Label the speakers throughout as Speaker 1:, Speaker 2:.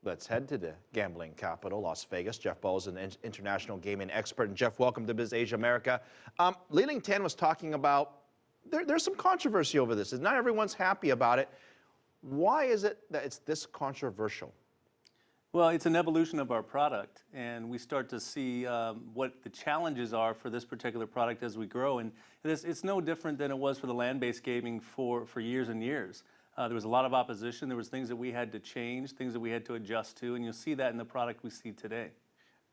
Speaker 1: Let's head to the gambling capital, Las Vegas. Jeff Boyles, an international gaming expert. And Jeff, welcome to CCTV America. Li-Ling Tan was talking about there's some controversy over this. Not everyone's happy about it. Why is it that it's this controversial?
Speaker 2: Well, it's an evolution of our product, and we start to see what the challenges are for this particular product as we grow. And it's no different than it was for the land-based gaming for years and years. There was a lot of opposition. There was things that we had to change, things that we had to adjust to, and you'll see that in the product we see today.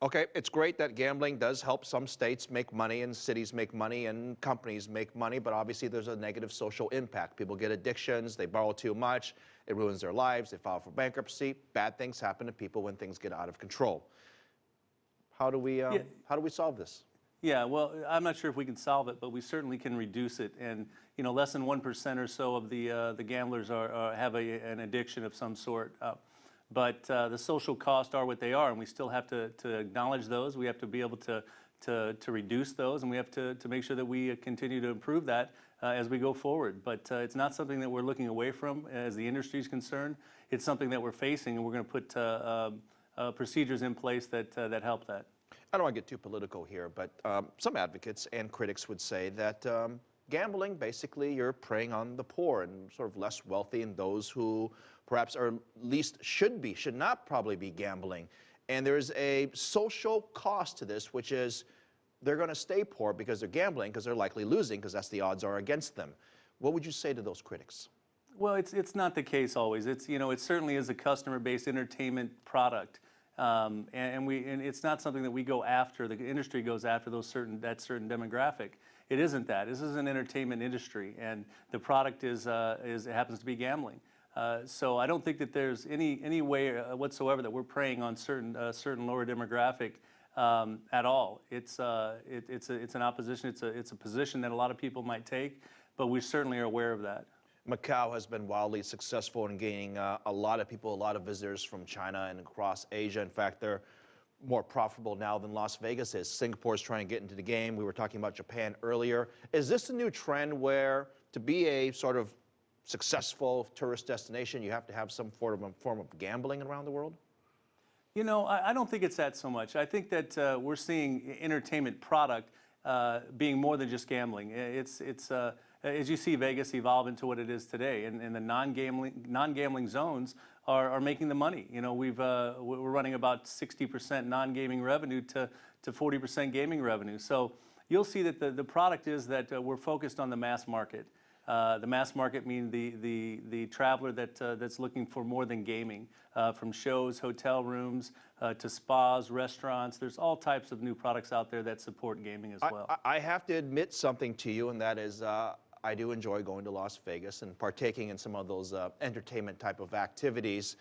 Speaker 1: Okay, it's great that gambling does help some states make money and cities make money and companies make money, but obviously there's a negative social impact. People get addictions, they borrow too much, it ruins their lives, they file for bankruptcy. Bad things happen to people when things get out of control. How do we solve this?
Speaker 2: Yeah, well, I'm not sure if we can solve it, but we certainly can reduce it. And you know, less than 1% or so of the gamblers have an addiction of some sort. But the social costs are what they are, and we still have to acknowledge those. We have to be able to reduce those, and we have to make sure that we continue to improve that as we go forward. But it's not something that we're looking away from as the industry is concerned. It's something that we're facing, and we're going to put procedures in place that help that.
Speaker 1: I don't want to get too political here, but some advocates and critics would say that gambling, basically, you're preying on the poor and sort of less wealthy and those who perhaps are least should not probably be gambling. And there's a social cost to this, which is they're going to stay poor because they're gambling, because they're likely losing, because that's the odds are against them. What would you say to those critics?
Speaker 2: Well, it's not the case always. It's, you know, it certainly is a customer-based entertainment product. And it's not something that we go after. The industry goes after that certain demographic. It isn't that. This is an entertainment industry, and the product it happens to be gambling. So I don't think that there's any way whatsoever that we're preying on certain lower demographic at all. It's an opposition. It's a position that a lot of people might take, but we certainly are aware of that.
Speaker 1: Macau has been wildly successful in gaining a lot of people, a lot of visitors from China and across Asia. In fact, they're more profitable now than Las Vegas is. Singapore is trying to get into the game. We were talking about Japan earlier. Is this a new trend where to be a sort of successful tourist destination, you have to have some form of gambling around the world?
Speaker 2: You know, I don't think it's that so much. I think that we're seeing entertainment product being more than just gambling. It's as you see Vegas evolve into what it is today, and the non-gambling zones are making the money. You know, we're running about 60% non-gaming revenue to 40% gaming revenue. So you'll see that the product is that we're focused on the mass market. The mass market means the traveler that's looking for more than gaming, from shows, hotel rooms, to spas, restaurants. There's all types of new products out there that support gaming as well.
Speaker 1: I have to admit something to you, and that is I do enjoy going to Las Vegas and partaking in some of those entertainment type of activities.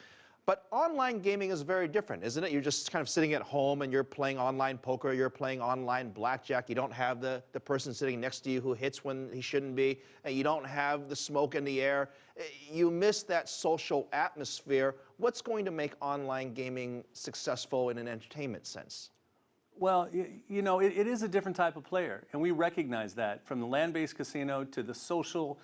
Speaker 1: But online gaming is very different, isn't it? You're just kind of sitting at home and you're playing online poker, you're playing online blackjack. You don't have the person sitting next to you who hits when he shouldn't be, and you don't have the smoke in the air. You miss that social atmosphere. What's going to make online gaming successful in an entertainment sense?
Speaker 2: Well, you know, it is a different type of player, and we recognize that, from the land-based casino to the social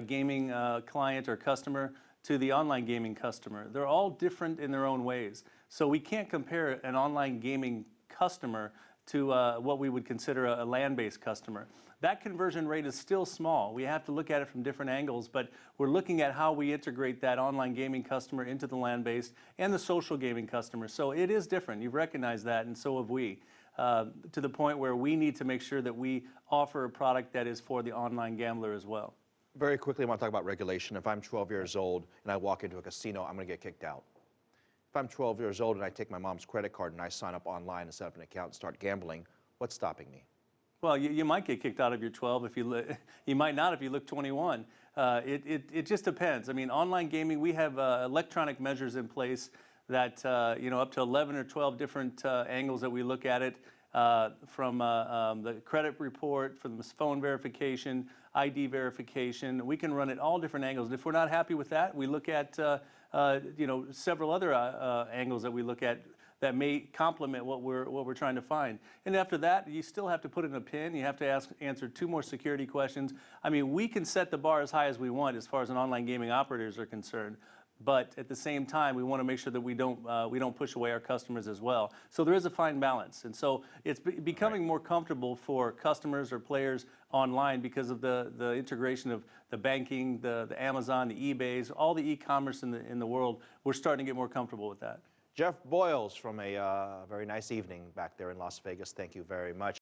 Speaker 2: gaming client or customer to the online gaming customer. They're all different in their own ways. So we can't compare an online gaming customer to what we would consider a land-based customer. That conversion rate is still small. We have to look at it from different angles, but we're looking at how we integrate that online gaming customer into the land-based and the social gaming customer. So it is different. You've recognized that, and so have we, to the point where we need to make sure that we offer a product that is for the online gambler as well.
Speaker 1: Very quickly, I want to talk about regulation. If I'm 12 years old and I walk into a casino, I'm going to get kicked out. If I'm 12 years old and I take my mom's credit card and I sign up online and set up an account and start gambling, what's stopping me?
Speaker 2: Well, you might get kicked out of your 12 if you might not if you look 21. It just depends. I mean, online gaming, we have electronic measures in place that you know, up to 11 or 12 different angles that we look at it, from the credit report, from the phone verification, ID verification. We can run it all different angles. And if we're not happy with that, we look at you know, several other angles that we look at that may complement what we're trying to find. And after that, you still have to put in a PIN. You have to answer 2 more security questions. I mean, we can set the bar as high as we want as far as an online gaming operators are concerned. but at the same time, we want to make sure that we don't push away our customers as well. So there is a fine balance, and so it's becoming more comfortable for customers or players online because of the integration of the banking, the Amazon, the eBays, all the e-commerce in the world. We're starting to get more comfortable with that.
Speaker 1: Jeff Boyles from a very nice evening back there in Las Vegas. Thank you very much.